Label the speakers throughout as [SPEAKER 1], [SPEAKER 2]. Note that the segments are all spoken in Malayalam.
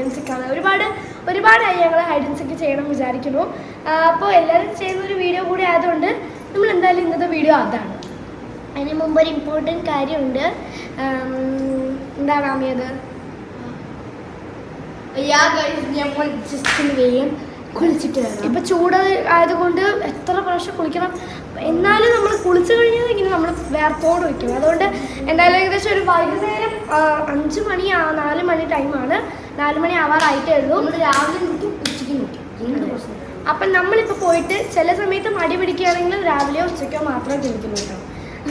[SPEAKER 1] ആൻഡ് സീക്ക് ആണ്. ഒരുപാടായി ഞങ്ങൾ ഹൈഡ് ആൻഡ് സീക്ക് ചെയ്യണം വിചാരിക്കുന്നു. അപ്പോൾ എല്ലാവരും ചെയ്യുന്നൊരു വീഡിയോ കൂടി ആയതുകൊണ്ട് നമ്മൾ എന്തായാലും ഇന്നത്തെ വീഡിയോ അതാണ്. അതിന് മുമ്പ് ഒരു ഇമ്പോർട്ടൻറ്റ് കാര്യമുണ്ട്. എന്താണ് ആമിയത്? ഞങ്ങൾ ജസ്റ്റ് വേഗം കുളിച്ചിട്ട് വരാം. ഇപ്പം ചൂട് ആയതുകൊണ്ട് എത്ര പ്രാവശ്യം കുളിക്കണം, എന്നാലും നമ്മൾ കുളിച്ച് കഴിഞ്ഞാൽ ഇങ്ങനെ നമ്മൾ വേർത്തോട് വയ്ക്കും. അതുകൊണ്ട് എന്തായാലും ഏകദേശം ഒരു വൈകുന്നേരം 5 മണി 4 മണി ടൈമാണ്. 4 മണി ആവാറായിട്ടേ ഉള്ളൂ. നമ്മൾ രാവിലെ നോക്കി ഉച്ചയ്ക്ക് നോക്കി 2 ദിവസം. അപ്പം നമ്മളിപ്പോൾ പോയിട്ട് ചില സമയത്ത് മടി പിടിക്കുകയാണെങ്കിൽ രാവിലെയോ ഉച്ചയ്ക്കോ മാത്രമേ കുളിക്കുള്ളൂ കേട്ടോ.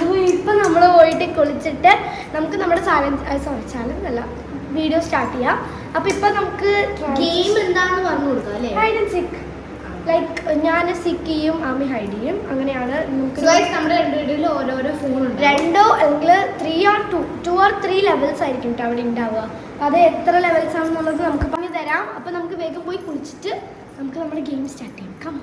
[SPEAKER 1] അപ്പോൾ ഇപ്പം നമ്മൾ പോയിട്ട് കുളിച്ചിട്ട് നമുക്ക് നമ്മുടെ ചാലഞ്ച് അല്ല വീഡിയോ സ്റ്റാർട്ട് ചെയ്യാം. അപ്പോൾ ഇപ്പം നമുക്ക് ഗെയിം എന്താണെന്ന് പറഞ്ഞു കൊടുക്കാം അല്ലേ? Hide and seek. ലൈക്ക് ഞാൻ സീക്ക് ചെയ്യും, ആമി ഹൈഡ് ചെയ്യും. അങ്ങനെയാണ് നമുക്ക് നമ്മുടെ രണ്ടുപേരിലും ഓരോരോ ഫോണുണ്ട്. 2 അല്ലെങ്കിൽ 2 or 3 ലെവൽസ് ആയിരിക്കും കേട്ടോ അവിടെ ഉണ്ടാവുക. അപ്പോൾ അത് എത്ര ലെവൽസ് ആണെന്നുള്ളത് നമുക്ക് പറഞ്ഞു തരാം. അപ്പോൾ നമുക്ക് വേഗം പോയി കുളിച്ചിട്ട് നമുക്ക് നമ്മുടെ ഗെയിം സ്റ്റാർട്ട് ചെയ്യാം. കം.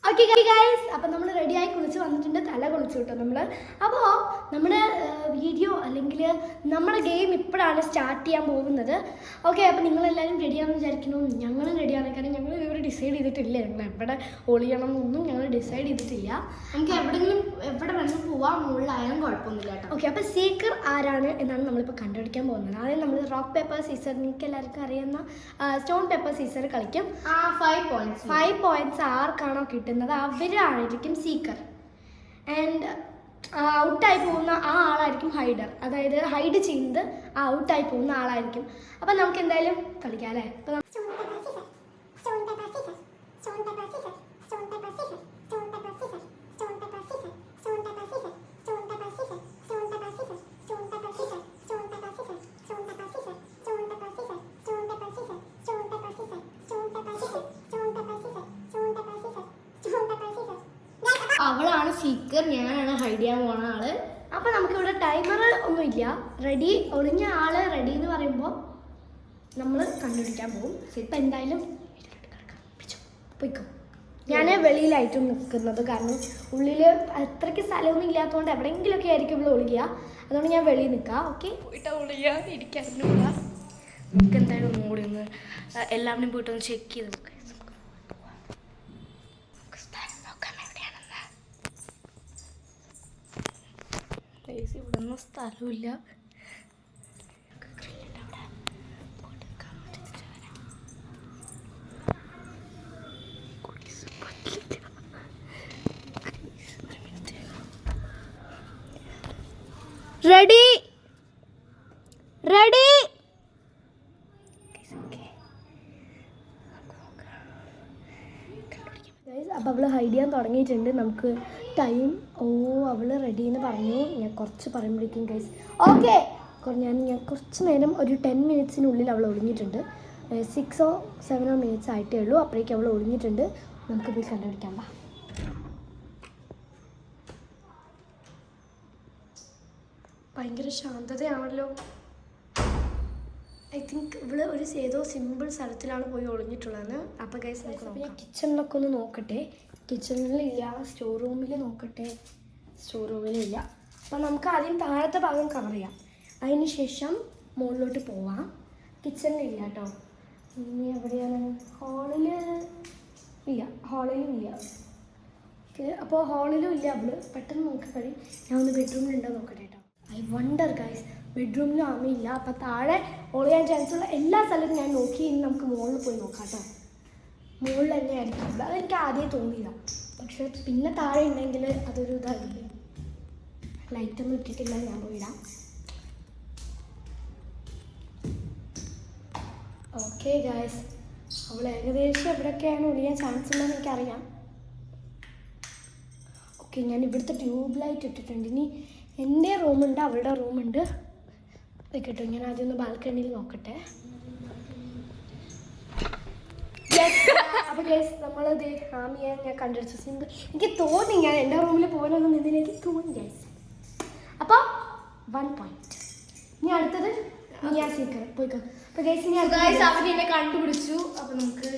[SPEAKER 1] ഓക്കെ ഗൈസ്, അപ്പം നമ്മൾ റെഡിയായി കുളിച്ച് വന്നിട്ടുണ്ട്. തല കുളിച്ചു കിട്ടും നമ്മൾ. അപ്പോൾ നമ്മുടെ വീഡിയോ അല്ലെങ്കിൽ നമ്മുടെ ഗെയിം ഇപ്പോഴാണ് സ്റ്റാർട്ട് ചെയ്യാൻ പോകുന്നത്. ഓക്കെ, അപ്പോൾ നിങ്ങളെല്ലാവരും റെഡിയാണെന്ന് വിചാരിക്കുന്നു. ഞങ്ങളും റെഡിയാണ്. കാരണം ഞങ്ങൾ ഇവർ ഡിസൈഡ് ചെയ്തിട്ടില്ല ഞങ്ങൾ എവിടെ ഒളിയണം എന്നൊന്നും ഞങ്ങൾ ഡിസൈഡ് ചെയ്തിട്ടില്ല. നമുക്ക് എവിടെ വേണമെങ്കിലും പോവാം, മുകളിലായാലും കുഴപ്പമൊന്നുമില്ല കേട്ടോ. ഓക്കെ, അപ്പോൾ സീക്കർ ആരാണ് എന്നാണ് നമ്മളിപ്പോൾ കണ്ടുപിടിക്കാൻ പോകുന്നത്. ആദ്യം നമ്മൾ റോക്ക് പേപ്പർ സീസർ, നിങ്ങൾക്ക് എല്ലാവർക്കും അറിയുന്ന സ്റ്റോൺ പേപ്പർ സീസർ കളിക്കും. 5 പോയിന്റ്സ് ആർക്കാണോ കിട്ടുന്നത് അവരായിരിക്കും സീക്കർ. ആൻഡ് ഔട്ടായി പോകുന്ന ആ ആളായിരിക്കും ഹൈഡർ. അതായത് ഹൈഡ് ചെയ്യുന്നത് ഔട്ടായി പോകുന്ന ആളായിരിക്കും. അപ്പം നമുക്ക് എന്തായാലും കളിക്കാം അല്ലേ? അപ്പം അവളാണ് സീക്കർ, ഞാനാണ് ഹൈഡ് ചെയ്യാൻ പോകുന്ന ആള്. അപ്പോൾ നമുക്കിവിടെ ടൈമർ ഒന്നുമില്ല. റെഡി, ഒളിഞ്ഞ ആള് റെഡി എന്ന് പറയുമ്പോൾ നമ്മൾ കണ്ടുപിടിക്കാൻ പോകും. ഇപ്പം എന്തായാലും പോയിക്കോ. ഞാൻ വെളിയിലായിട്ടും നിൽക്കുന്നത്, കാരണം ഉള്ളിൽ അത്രയ്ക്ക് സ്ഥലമൊന്നും ഇല്ലാത്തതുകൊണ്ട് എവിടെയെങ്കിലുമൊക്കെ ആയിരിക്കും ഇവിടെ ഒളിക്കുക. അതുകൊണ്ട് ഞാൻ വെളിയിൽ നിൽക്കാം. ഓക്കെ, പോയിട്ട് ഒളിക്കുക ഇരിക്കാറില്ല. നമുക്ക് എന്തായാലും ഒന്നും കൂടി ഒന്ന് എല്ലാവരും പോയിട്ടൊന്ന് ചെക്ക് ചെയ്ത് നോക്കാം. ഇവിടെ ഒന്നും സ്ഥലമില്ല. Ready ready. അപ്പോൾ അവൾ ഹൈഡ് ചെയ്യാൻ തുടങ്ങിയിട്ടുണ്ട്. നമുക്ക് ടൈം അവൾ റെഡി എന്ന് പറഞ്ഞു. ഞാൻ കുറച്ച് പറയുമ്പോഴേക്കും ഗൈസ് ഓക്കെ ഞാൻ കുറച്ച് നേരം ഒരു 10 മിനിറ്റ്സിനുള്ളിൽ അവൾ ഒളിഞ്ഞിട്ടുണ്ട്. 6 or 7 മിനിറ്റ്സ് ആയിട്ടേ ഉള്ളൂ. അപ്പോഴേക്കും അവൾ ഒളിഞ്ഞിട്ടുണ്ട്. നമുക്ക് പോയി കണ്ടുപിടിക്കാൻ പാ. ഭയങ്കര ശാന്തതയാണല്ലോ. ഐ തിങ്ക് ഇവള് ഏതോ സിമ്പിൾ സ്ഥലത്തിലാണ് പോയി ഒളിഞ്ഞിട്ടുള്ളത്. അപ്പോൾ ഗൈസ് നമുക്ക് കിച്ചണിലൊക്കെ ഒന്ന് നോക്കട്ടെ. കിച്ചണിലില്ല. സ്റ്റോർ റൂമിൽ നോക്കട്ടെ. സ്റ്റോർ റൂമിലില്ല. അപ്പോൾ നമുക്ക് ആദ്യം താഴത്തെ ഭാഗം കവർ ചെയ്യാം. അതിന് ശേഷം മുകളിലോട്ട് പോവാം. കിച്ചണിലില്ല കേട്ടോ. ഇനി എവിടെയാണ്? ഹാളിൽ ഇല്ല. ഹാളിലും ഇല്ല. ഓക്കെ, അപ്പോൾ ഹാളിലും ഇല്ല. അവള് പെട്ടെന്ന് നോക്കിക്കഴിയും. ഞാൻ ഒന്ന് ബെഡ്റൂമിലുണ്ടോ നോക്കട്ടെ കേട്ടോ. ഐ വണ്ടർ ഗൈസ്, ബെഡ്റൂമിലും ആമയില്ല. അപ്പം താഴെ ഒളിയാൻ ചാൻസുള്ള എല്ലാ സ്ഥലത്തും ഞാൻ നോക്കി. ഇനി നമുക്ക് മുകളിൽ പോയി നോക്കാം കേട്ടോ. മുകളിൽ തന്നെ ആയിരിക്കും. അതെനിക്ക് ആദ്യം തോന്നിയില്ല. പക്ഷെ പിന്നെ താഴെ ഉണ്ടെങ്കിൽ അതൊരു ഇതായില്ലേ. ലൈറ്റൊന്നും ഇട്ടിട്ടില്ല. ഞാൻ പോയിടാം. ഓക്കെ ഗൈസ്, അവൾ ഏകദേശം എവിടെയൊക്കെയാണ് ഒളിയാൻ ചാൻസ് ഉള്ളതെന്ന് എനിക്കറിയാം. ഓക്കെ, ഞാൻ ഇവിടുത്തെ ട്യൂബ് ലൈറ്റ് ഇട്ടിട്ടുണ്ട്. ഇനി എൻ്റെ റൂമുണ്ട്, അവളുടെ റൂമുണ്ട്. കേട്ടോ, ഞാൻ ആദ്യം ഒന്ന് ബാൽക്കണിയിൽ നോക്കട്ടെ. അപ്പോൾ ഗൈസ് നമ്മളത് ആമിയെ ഞാൻ കണ്ടുപിടിച്ചു. സിമ്പിൾ. എനിക്ക് തോന്നി ഞാൻ എൻ്റെ റൂമിൽ പോകാനൊന്നും നിന്നില്ല. എനിക്ക് തോന്നി ഗൈസ്. അപ്പോൾ 1 പോയിന്റ്. ഇനി അടുത്തത് ഞാൻ സീക്കർ പോയിക്കോ. അപ്പോൾ ഗൈസ് അവനെ കണ്ടുപിടിച്ചു. അപ്പോൾ നമുക്ക്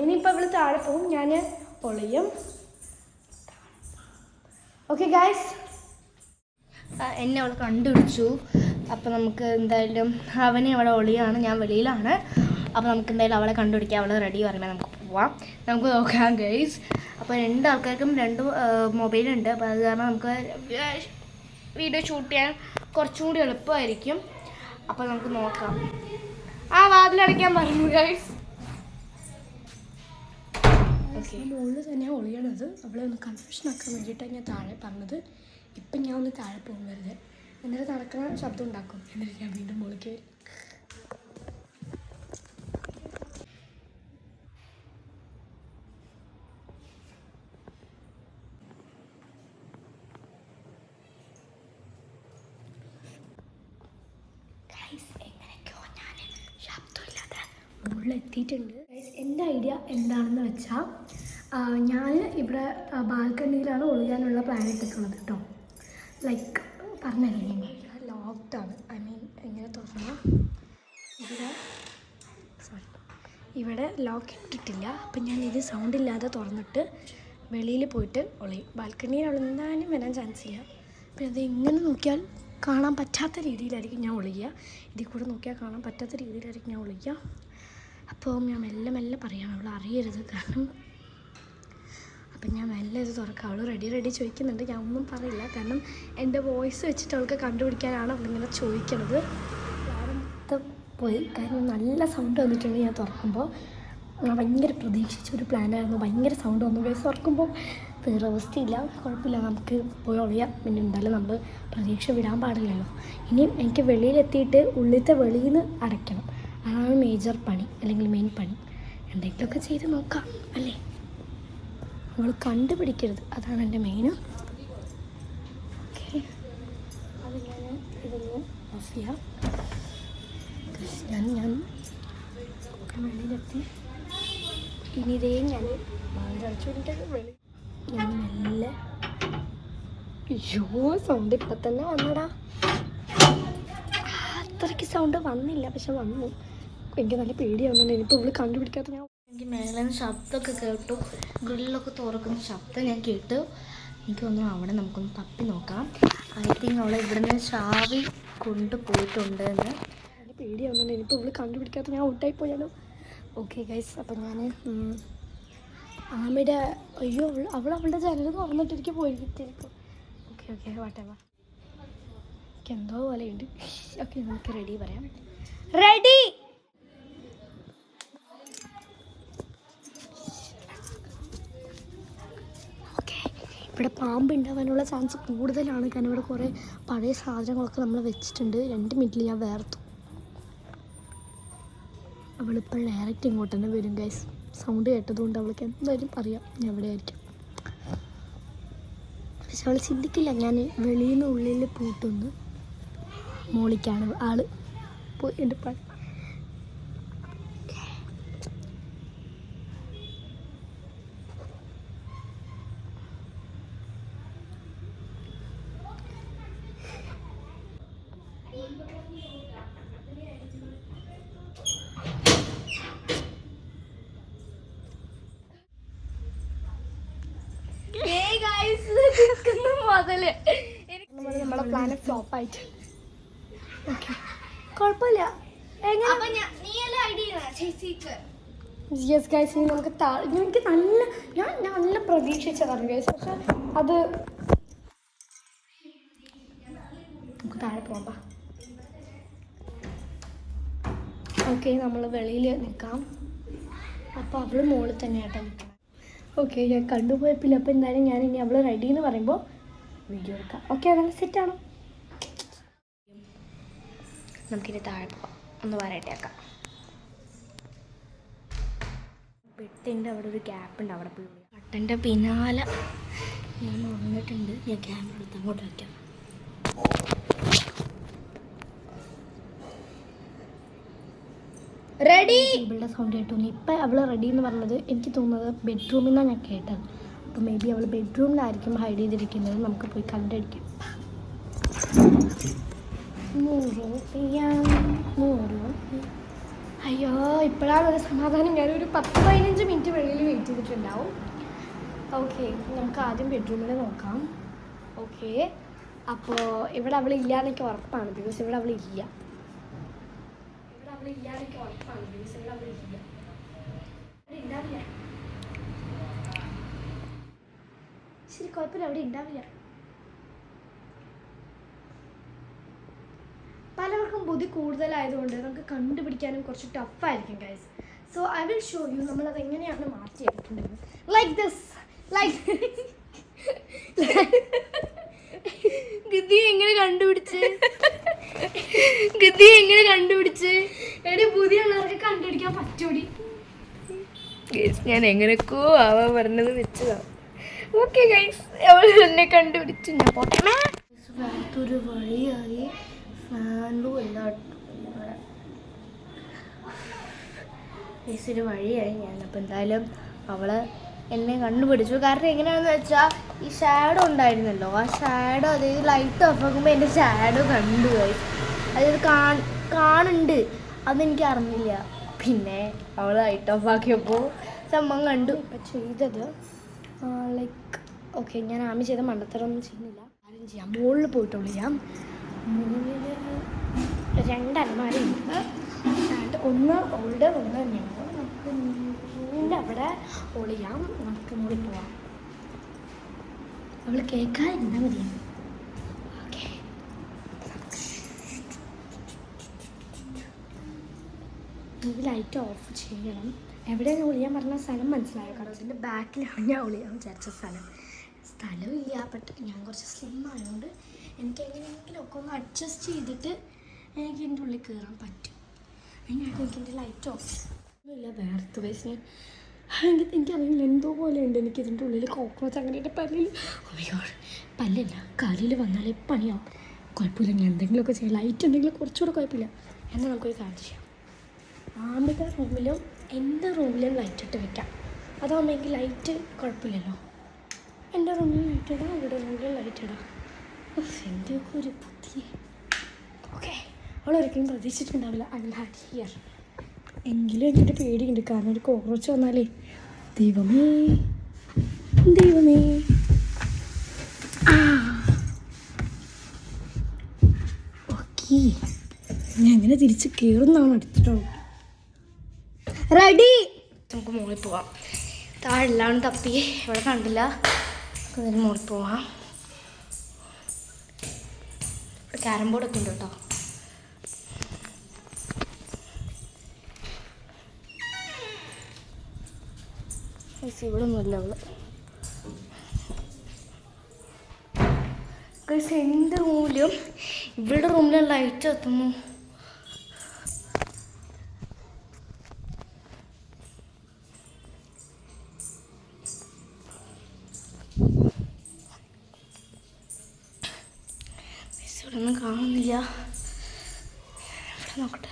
[SPEAKER 1] ഇനിയിപ്പോൾ ഇവള് താഴെ പോകും, ഞാൻ പൊളിയും. ഓക്കെ ഗൈസ്, എന്നെ അവൾ കണ്ടുപിടിച്ചു. അപ്പോൾ നമുക്ക് എന്തായാലും അവനെ അവിടെ ഒളിയാണ്, ഞാൻ വെളിയിലാണ്. അപ്പോൾ നമുക്ക് എന്തായാലും അവളെ കണ്ടുപിടിക്കാം. അവളെ റെഡി പറയുമ്പോൾ നമുക്ക് പോവാം, നമുക്ക് നോക്കാം ഗൈസ്. അപ്പോൾ 2 ആൾക്കാർക്കും 2 മൊബൈലുണ്ട്. അപ്പോൾ അത് കാരണം നമുക്ക് വീഡിയോ ഷൂട്ട് ചെയ്യാൻ കുറച്ചും കൂടി എളുപ്പമായിരിക്കും. അപ്പോൾ നമുക്ക് നോക്കാം. ആ വാതിലടയ്ക്കാൻ പറഞ്ഞു ഗൈസ്. മുകളിൽ തന്നെയാണ് ഒളിയണത്. അവളെ ഒന്ന് കൺഫ്യൂഷൻ ആക്കാൻ വേണ്ടിയിട്ടാണ് ഞാൻ താഴെ പറഞ്ഞത്. ഇപ്പം ഞാൻ ഒന്ന് താഴെ പോകും വെറുതെ, എന്നിട്ട് നടക്കുന്ന ശബ്ദം ഉണ്ടാക്കും, എന്നിട്ട് ഞാൻ വീണ്ടും മുകളിലേക്ക് വരും. എങ്ങനെയൊക്കെയോ ഞാൻ ശബ്ദമില്ലാതെ മുകളിലെത്തിയിട്ടുണ്ട്. എൻ്റെ ഐഡിയ എന്താണെന്ന് വെച്ചാൽ ഞാൻ ഇവിടെ ബാൽക്കണിയിലാണ് ഒളിയാനുള്ള പ്ലാൻ ഇട്ടിട്ടുള്ളത് കേട്ടോ. ലൈക്ക് പറഞ്ഞില്ല, ലോക്ക്ഡാണ്. ഐ മീൻ എങ്ങനെ തുറന്നാൽ ഇവിടെ ലോക്ക് ഇട്ടിട്ടില്ല. അപ്പം ഞാൻ ഇത് സൗണ്ട് ഇല്ലാതെ തുറന്നിട്ട് വെളിയിൽ പോയിട്ട് ഒളിയും. ബാൽക്കണിയിൽ എന്തായാലും വരാൻ ചാൻസ് ഇല്ല. അപ്പം അത് എങ്ങനെ നോക്കിയാൽ കാണാൻ പറ്റാത്ത രീതിയിലായിരിക്കും ഞാൻ ഒളിക്കുക. ഇതിൽ കൂടെ നോക്കിയാൽ കാണാൻ പറ്റാത്ത രീതിയിലായിരിക്കും ഞാൻ ഒളിക്കുക. അപ്പോൾ ഞാൻ മെല്ലെ മെല്ലെ പറയാം, അവൾ അറിയരുത്. കാരണം അപ്പം ഞാൻ മെല്ലെ ഇത് തുറക്കാം. അവൾ റെഡി ചോദിക്കുന്നുണ്ട്. ഞാൻ ഒന്നും പറയില്ല, കാരണം എൻ്റെ വോയിസ് വെച്ചിട്ട് അവൾക്ക് കണ്ടുപിടിക്കാനാണ് അവളിങ്ങനെ ചോദിക്കണത്. മൊത്തം പോയി, കാരണം നല്ല സൗണ്ട് വന്നിട്ടുണ്ട്. ഞാൻ തുറക്കുമ്പോൾ ഭയങ്കര പ്രതീക്ഷിച്ചൊരു പ്ലാനായിരുന്നു. ഭയങ്കര സൗണ്ട് വന്നു ഗൈസ്. തുറക്കുമ്പോൾ വേറെ അവസ്ഥയില്ല, കുഴപ്പമില്ല, നമുക്ക് പോയി ഒളിയാം. പിന്നെ എന്തായാലും നമ്മൾ പ്രതീക്ഷ വിടാൻ പാടില്ലല്ലോ. ഇനിയും എനിക്ക് വെളിയിലെത്തിയിട്ട് ഉള്ളിലത്തെ വെളിയിൽ നിന്ന് അടയ്ക്കണം. അതാണ് മേജർ പണി, അല്ലെങ്കിൽ മെയിൻ പണി. എന്തെങ്കിലുമൊക്കെ ചെയ്ത് നോക്കാം അല്ലേ. നമ്മൾ കണ്ടുപിടിക്കരുത്, അതാണ് എൻ്റെ മെയിനും. ഓക്കെ, അത് ഞാൻ ഇതൊന്ന് ഓഫ് ചെയ്യാം. ഞാൻ വെളിയിലെത്തി. ഇനി ഇതേ ഞാൻ വാതിലടച്ചുകൊണ്ടിട്ട് വെളി ഞാൻ മെല്ലെ. അയ്യോ, സൗണ്ട് ഇപ്പം തന്നെ വന്നടാ. അത്രയ്ക്ക് സൗണ്ട് വന്നില്ല, പക്ഷെ വന്നു. എനിക്ക് നല്ല പേടിയാവുന്നുണ്ട്. ഇനിയിപ്പോൾ ഇവിടെ കണ്ടുപിടിക്കാത്ത ഞാൻ. എനിക്ക് മേലെ ശബ്ദമൊക്കെ കേട്ടു, ഗ്രില്ലൊക്കെ തുറക്കുന്ന ശബ്ദം ഞാൻ കേട്ടു. എനിക്ക് തോന്നുന്നു അവിടെ നമുക്കൊന്ന് തപ്പി നോക്കാം. ഐ തിങ്ക് അവളെ ഇവിടെ നിന്ന് ചാവി കൊണ്ടുപോയിട്ടുണ്ട് എന്ന്. നല്ല പേടിയാവുന്നുണ്ട്. ഇനിയിപ്പോൾ ഇവിടെ കണ്ടുപിടിക്കാത്ത ഞാൻ ഔട്ടായി പോയാലോ. ഓക്കെ ഗൈസ്, അപ്പം ഞാൻ ആമിയുടെ അയ്യോ അവളുടെ ജനൽ തുറന്നിട്ടിരിക്കും പോയിരിക്കും. ഓക്കെ വാട്ടേവാ, എനിക്ക് എന്തോ പോലെയുണ്ട്. ഓക്കെ, നമുക്ക് റെഡി പറയാം. റെഡി. ഓക്കെ, ഇവിടെ പാമ്പ് ഉണ്ടാവാനുള്ള ചാൻസ് കൂടുതലാണ്. കാരണം ഇവിടെ കുറേ പഴയ സാധനങ്ങളൊക്കെ നമ്മൾ വെച്ചിട്ടുണ്ട്. 2 മിനിറ്റിൽ ഞാൻ വേർത്തു. അവളിപ്പോൾ ഡയറക്റ്റ് ഇങ്ങോട്ട് തന്നെ വരും ഗൈസ്. സൗണ്ട് കേട്ടതുകൊണ്ട് അവൾക്ക് എന്തായാലും അറിയാം ഞാൻ എവിടെ ആയിരിക്കും. പക്ഷെ അവൾ ചിന്തിക്കില്ല ഞാൻ വെളിയിൽ നിന്ന് ഉള്ളിൽ പൂട്ടുന്നു. മോളിക്കാണ് ആള് പോയി എൻ്റെ പണി. നമ്മളെ പ്ലാൻ ഫ്ലോപ്പ് ആയിട്ട്. ഓക്കെ, കുഴപ്പമില്ല. യെസ് ഗൈസ്, ഇനി നമുക്ക് എനിക്ക് ഞാൻ നല്ല പ്രതീക്ഷിച്ചതാണ് ഗൈസ്. പക്ഷെ അത് നമുക്ക് താഴെ പോകാം. ഓക്കെ, നമ്മൾ വെളിയിൽ നിൽക്കാം. അപ്പോൾ അവൾ മുകളിൽ തന്നെയാട്ടോ നിൽക്കണം. ഓക്കെ, ഞാൻ കണ്ടുപോയപ്പില്ല. അപ്പോൾ എന്തായാലും ഞാൻ ഇനി അവൾ റെഡി എന്ന് പറയുമ്പോൾ വീഡിയോ എടുക്കാം. ഓക്കെ, അങ്ങനെ സെറ്റാണോ? നമുക്കിനി താഴെ പോകാം, ഒന്ന് വരട്ടേക്കാം. ബെഡിൻ്റെ അവിടെ ഒരു ഗ്യാപ്പ് ഉണ്ട്, അവിടെ പോയി കട്ടൻ്റെ പിന്നാലെ ഞാൻ വന്നിട്ടുണ്ട്. ഞാൻ ക്യാമറ എടുത്ത് അങ്ങോട്ട് വയ്ക്കാം. റെഡി. ഇവളുടെ സൗണ്ട് കേട്ടു. ഇപ്പം അവൾ റെഡി എന്ന് പറഞ്ഞത് എനിക്ക് തോന്നുന്നത് ബെഡ്റൂമിൽ നിന്നാണ് ഞാൻ കേട്ടത്. അപ്പോൾ മേ ബി അവൾ ബെഡ്റൂമിലായിരിക്കും ഹൈഡ് ചെയ്തിരിക്കുന്നത്. നമുക്ക് പോയി കണ്ടടിക്കാം. അയ്യോ, ഇപ്പോഴാണ് ഒരു സമാധാനം. ഞാനൊരു 10-15 മിനിറ്റ് വെളിയിൽ വെയിറ്റ് ചെയ്തിട്ടുണ്ടാവും. ഓക്കെ, നമുക്ക് ആദ്യം ബെഡ്റൂമിൽ നോക്കാം. ഓക്കെ, അപ്പോൾ ഇവിടെ അവളില്ല എന്നൊക്കെ ഉറപ്പാണ്, ബിക്കോസ് ഇവിടെ അവളില്ല. ശരി, കുഴപ്പമില്ല, അവിടെ ഉണ്ടാവില്ല. പലർക്കും ബുദ്ധി കൂടുതലായതുകൊണ്ട് നമുക്ക് കണ്ടുപിടിക്കാനും കുറച്ച് ടഫായിരിക്കും guys. So I will show you നമ്മളത് എങ്ങനെയാണ് മാറ്റിയെടുക്കേണ്ടത്. ലൈക്ക് ദിസ്, ലൈക്ക് ഗിദ്ദി എങ്ങനെ കണ്ടുപിടിച്ച് എടി പുതിയ ഉള്ളവർക്ക് കണ്ടുപിടിക്കാൻ പറ്റൂടി.
[SPEAKER 2] ഞാൻ എങ്ങനെയൊക്കെയോ ആവാ പറഞ്ഞത് വെച്ചതാ. ഓക്കെ ഗൈസ്, അവൾ എന്നെ കണ്ടുപിടിച്ചു. ഞാൻ പോട്ടെ.
[SPEAKER 1] വേറൊരു വഴിയായി ഫാനും എല്ലായിട്ടും ഒരു വഴിയായി ഞാൻ. അപ്പം എന്തായാലും അവള് എന്നെ കണ്ടുപിടിച്ചു. കാരണം എങ്ങനെയാണെന്ന് വെച്ചാൽ ഈ ഷാഡോ ഉണ്ടായിരുന്നല്ലോ, ആ ഷാഡോ അതായത് ലൈറ്റ് ഓഫ് ആക്കുമ്പോൾ എൻ്റെ ഷാഡോ കണ്ടു പോയി. അതായത് കാണുന്നുണ്ട്, അതെനിക്ക് അറിഞ്ഞില്ല. പിന്നെ അവൾ ലൈറ്റ് ഓഫ് ആക്കിയപ്പോൾ സംഭവം കണ്ടു. ഇപ്പം ചെയ്തത് ലൈക്ക് ഓക്കെ, ഞാൻ ആമി ചെയ്ത മണ്ടത്തരമൊന്നും ചെയ്യുന്നില്ല. ആരും ചെയ്യാം, മുകളിൽ പോയിട്ട് ഒളിയാം. മുകളിൽ 2 അലമാരയുണ്ട്. ഒന്ന് ഓൾഡ്, ഒന്ന് തന്നെയാണ്. നമുക്ക് നീണ്ട അവിടെ ഒളിയാം. നമുക്ക് മുകളിൽ പോവാം. അവൾ കേൾക്കാതിരുന്നാൽ മതിയാണ്. ഓക്കെ, നമുക്ക് ലൈറ്റ് ഓഫ് ചെയ്യണം. എവിടെയാണ് ഒളിയാൻ പറഞ്ഞ സ്ഥലം മനസ്സിലായോ? കാരണം അതിൻ്റെ ബാക്കിലാണ് ഞാൻ ഒളിയാൻ വിചാരിച്ച സ്ഥലമില്ല. ബട്ട് ഞാൻ കുറച്ച് സ്ലിം ആയതുകൊണ്ട് എനിക്ക് എങ്ങനെയെങ്കിലും ഒക്കെ ഒന്ന് അഡ്ജസ്റ്റ് ചെയ്തിട്ട് എനിക്ക് ഇതിൻ്റെ ഉള്ളിൽ കയറാൻ പറ്റും. അതിനായിട്ട് എനിക്ക് എൻ്റെ ലൈറ്റ് ഓഫ് ഒന്നുമില്ല. വേർത്ത് വയസ്സിന് എനിക്കറിയില്ല, എന്തോ പോലെ ഉണ്ട് എനിക്ക് ഇതിൻ്റെ ഉള്ളിൽ. കോക്രോച്ച് അങ്ങനെ എൻ്റെ പല്ലിൽ, പല്ലല്ല കാലിൽ വന്നാലേ പണിയാവും. കുഴപ്പമില്ല, ഞാൻ എന്തെങ്കിലുമൊക്കെ ചെയ്യാം. ലൈറ്റ് ഉണ്ടെങ്കിൽ കുറച്ചുകൂടെ കുഴപ്പമില്ല. എന്നാൽ നമുക്കൊരു കാര്യം ചെയ്യാം. ആമിയുടെ റൂമിലും എൻ്റെ റൂമിലും ലൈറ്റ് ഇട്ട് വെക്കാം. അതാകുമ്പോൾ എനിക്ക് ലൈറ്റ് കുഴപ്പമില്ലല്ലോ. എൻ്റെ റൂമിൽ ലൈറ്റ് ഇടാം, ഇവിടെ റൂമിലും ലൈറ്റ് ഇടാം. എന്തൊക്കെ ഒരു ബുദ്ധി. ഓക്കെ, അവളൊരിക്കലും പ്രതീക്ഷിച്ചിട്ടുണ്ടാവില്ല ഐ വിൽ ഹാഡ് ഹിയർ. എങ്കിലും എനിക്കൊരു പേടിയുണ്ട്, കാരണം ഒരു കോക്രോച്ച് വന്നാലേ ദൈവമേ. ഓക്കെ, ഞാൻ എങ്ങനെ തിരിച്ച് കയറുന്നാണ് എടുത്തിട്ടുള്ളൂ. റെഡി, നമുക്ക് മുകളിൽ പോവാം. താഴെല്ലാം തപ്പി ഇവിടെ കണ്ടില്ല, അതിന് മുകളിൽ പോവാം. ക്യാരം ബോർഡൊക്കെ ഉണ്ട് കേട്ടോ. ഇവിടെ ഒന്നുമില്ല അവള്. എൻ്റെ റൂമിലും ഇവളുടെ റൂമിലും ലൈറ്റ് എത്തുന്നു. ഇവിടെ ഒന്നും കാണുന്നില്ല. ഇവിടെ നോക്കട്ടെ,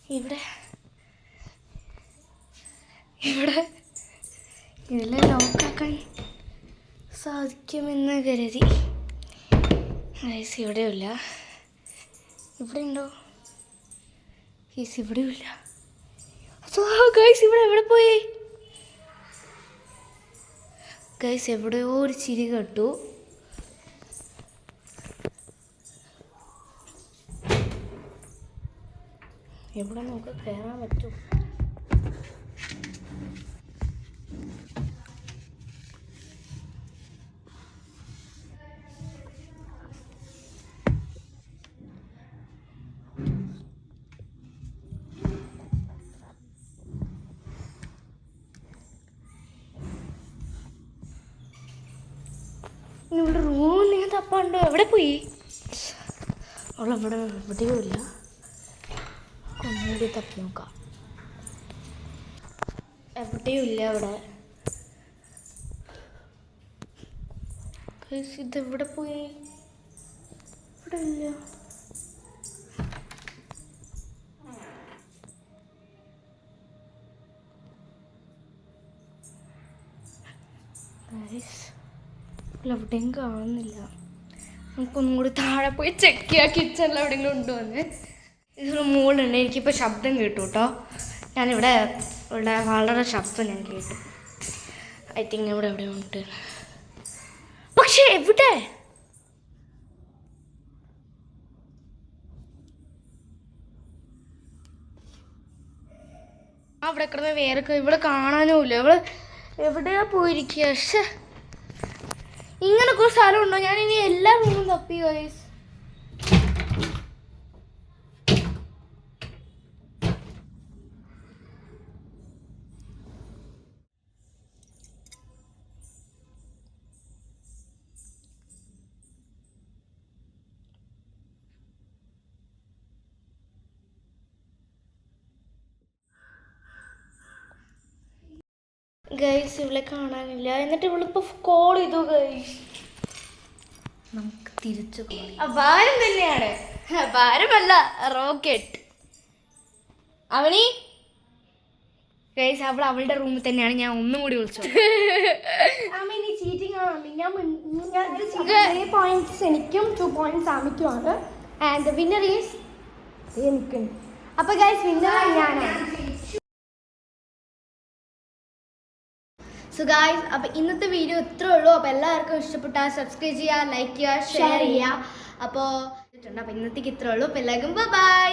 [SPEAKER 1] ഇവിടെ ഇതെല്ലാം ലോക്കാക്കാൻ സാധിക്കുമെന്ന് കരുതി. ഗൈസ് ഇവിടെയില്ല. ഇവിടെ ഉണ്ടോ? ഗൈസ് ഇവിടെയും ഇല്ല. ഗൈസ് ഇവിടെ എവിടെ പോയി? ഗൈസ് എവിടെയോ ഒരു ചിരി കേട്ടു. എവിടെ നമുക്ക് കയറാൻ പറ്റും? ഇവിടെ റൂം നിങ്ങൾ തപ്പാണ്ടോ? എവിടെ പോയി? അവളെവിടെ? എവിടെയോ ഇല്ല. ഒന്നുകൂടി തപ്പി നോക്കാം. എവിടെയും ഇല്ല അവിടെ. ഇതെവിടെ പോയി? ഇവിടെ ഇല്ല. എവിടെയും കാണുന്നില്ല. നമുക്കൊന്നും കൂടി താഴെ പോയി ചെക്ക് ചെയ്യാം കിച്ചണിൽ എവിടെയെങ്കിലും ഉണ്ടോ എന്ന്. ഇതൊരു മോളുണ്ട്, എനിക്കിപ്പോൾ ശബ്ദം കേട്ടു കേട്ടോ. ഇവിടെ വളരെ ശബ്ദം ഞാൻ കേട്ടു. ഐ തിങ്ക് ഇവിടെ എവിടെയോ ഉണ്ട്.
[SPEAKER 2] എവിടെ? അവിടെ കിടന്ന് വേറെ ഇവിടെ കാണാനുമില്ല. ഇവള് എവിടെയാ പോയിരിക്കുക? പക്ഷെ ഇങ്ങനൊക്കെ ഒരു സ്ഥലമുണ്ടോ? ഞാൻ ഇനി എല്ലാ റൂമും തപ്പി ഗൈസ്. ഗൈസ് ഇവളെ കാണാനില്ല. എന്നിട്ട് ഇവളിപ്പോ കോൾ ചെയ്തു ഗൈസ്. നമുക്ക് തിരിച്ചു ഭാരം തന്നെയാണ്, ഭാരമല്ല റോക്കറ്റ്. അവണി ഗൈസ് അവൾ അവളുടെ റൂമിൽ തന്നെയാണ്. ഞാൻ ഒന്നും കൂടി വിളിച്ചു.
[SPEAKER 1] പോയിന്റ്സ് എനിക്കും 2 പോയിന്റ്സ് ആമിക്കുമാണ്. ആൻഡ് വിന്നർ ഈസ് എനിക്കും. അപ്പൊ ഗൈസ് വിന്നർ ഞാനാണ്. സോ ഗൈസ് അപ്പോൾ ഇന്നത്തെ വീഡിയോ ഇത്രേ ഉള്ളൂ. അപ്പോൾ എല്ലാവർക്കും ഇഷ്ടപ്പെട്ടാൽ സബ്സ്ക്രൈബ് ചെയ്യുക, ലൈക്ക് ചെയ്യുക, ഷെയർ ചെയ്യുക. അപ്പോൾ ഇന്നത്തേക്ക് ഇത്രേ ഉള്ളൂ. അപ്പോൾ എല്ലാവർക്കും ബൈ.